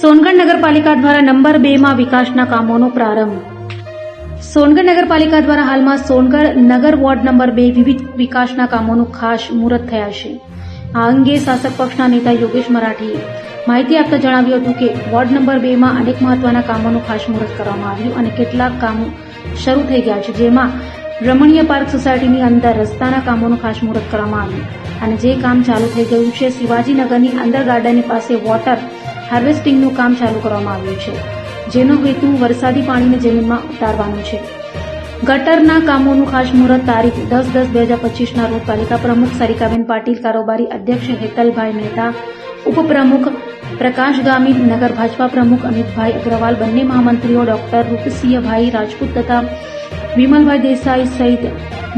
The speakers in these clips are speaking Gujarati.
સોનગઢ નગરપાલિકા દ્વારા નંબર 2 માં વિકાસના કામોનો પ્રારંભ. સોનગઢ નગરપાલિકા દ્વારા હાલમાં સોનગઢ નગર વોર્ડ નંબર 2 વિવિધ વિકાસના કામોનું ખાસ મુહૂર્ત થયા છે. આ અંગે શાસક પક્ષના નેતા યોગેશ મરાઠીએ માહિતી આપતા જણાવ્યું હતું કે વોર્ડ નંબર 2 માં અનેક મહત્વના કામોનું ખાસ મુહૂર્ત કરવામાં આવ્યું અને કેટલાક કામો શરૂ થઈ ગયા છે, જેમાં રમણીય પાર્ક સોસાયટીની અંદર રસ્તાના કામોનું ખાસ મુહૂર્ત કરવામાં આવ્યું અને જે કામ ચાલુ થઈ ગયું છે, શિવાજીનગરની અંદર ગાર્ડનની પાસે વોટર હાર્વેસ્ટિંગનું કામ ચાલુ કરવામાં આવ્યું છે, જેનો હેતુ વરસાદી પાણીને જમીનમાં ઉતારવાનો છે. ગટરના કામોનું ખાસ મુહૂર્ત તારીખ 10/10/2025ના રોજ પાલિકા પ્રમુખ સરિકાબેન પાટીલ, કારોબારી અધ્યક્ષ હેતલભાઈ મહેતા, ઉપપ્રમુખ પ્રકાશ ગામિત, નગર ભાજપા પ્રમુખ અમિતભાઈ અગ્રવાલ, બંને મહામંત્રીઓ ડોક્ટર રૂપસિંહભાઈ રાજપૂત તથા વિમલભાઈ દેસાઈ સહિત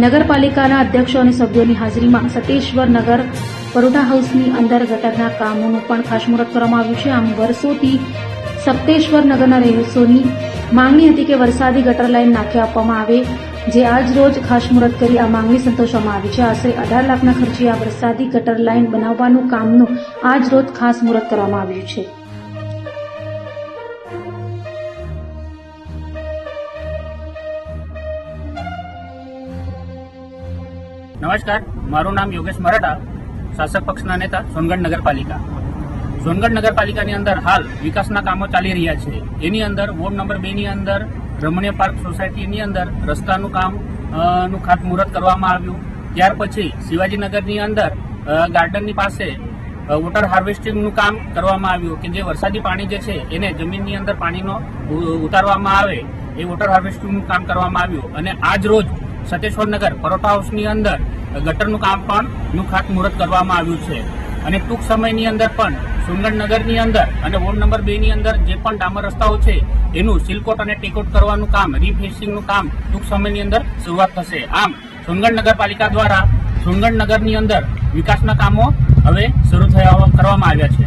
નગરપાલિકાના અધ્યક્ષો અને સભ્યોની હાજરીમાં સતેશ્વર નગર પરોઢા હાઉસની અંદર ગટરના કામોનું પણ ખાસ મુહૂર્ત કરવામાં આવ્યું છે. આમ વર્ષોથી સપ્તેશ્વર નગરના રહીશોની માંગણી હતી કે વરસાદી ગટર લાઇન નાખી આપવામાં આવે, જે આજ રોજ ખાસ મુહૂર્ત કરી આ માંગણી સંતોષવામાં આવી છે. આશરે 18 લાખના ખર્ચે આ વરસાદી ગટર લાઇન બનાવવાનું કામનું આજ રોજ ખાસ મુહૂર્ત કરવામાં આવ્યું છે. નમસ્કાર, મારું નામ યોગેશ મરાઠા, શાસક પક્ષના નેતા, સોનગઢ નગરપાલિકા. સોનગઢ નગરપાલિકાની અંદર હાલ વિકાસના કામો ચાલી રહ્યા છે. એની અંદર વોર્ડ નંબર 2 ની અંદર રમણીય પાર્ક સોસાયટીની અંદર રસ્તાનું કામ નું ખાતમુહૂર્ત કરવામાં આવ્યું. ત્યાર પછી શિવાજીનગરની અંદર ગાર્ડનની પાસે વોટર હાર્વેસ્ટિંગનું કામ કરવામાં આવ્યું કે જે વરસાદી પાણી જે છે એને જમીનની અંદર પાણીનો ઉતારવામાં આવે એ વોટર હાર્વેસ્ટિંગનું કામ કરવામાં આવ્યું. અને આજ રોજ સતેશ્વર નગર પરોઠા હાઉસની અંદર ગટરનું કામ પણ નું ખાતમુહૂર્ત કરવામાં આવ્યું છે. અને ટૂંક સમયની અંદર પણ સોનગઢ નગરની અંદર અને વોર્ડ નંબર 2 ની અંદર જે પણ ડામર રસ્તાઓ છે એનું સીલકોટ અને ટેકઆઉટ કરવાનું કામ, રીફેસિંગનું કામ ટૂંક સમયની અંદર શરૂઆત થશે. આમ સોનગઢ નગરપાલિકા દ્વારા સોનગઢ નગરની અંદર વિકાસના કામો હવે શરૂ કરવામાં આવ્યા છે.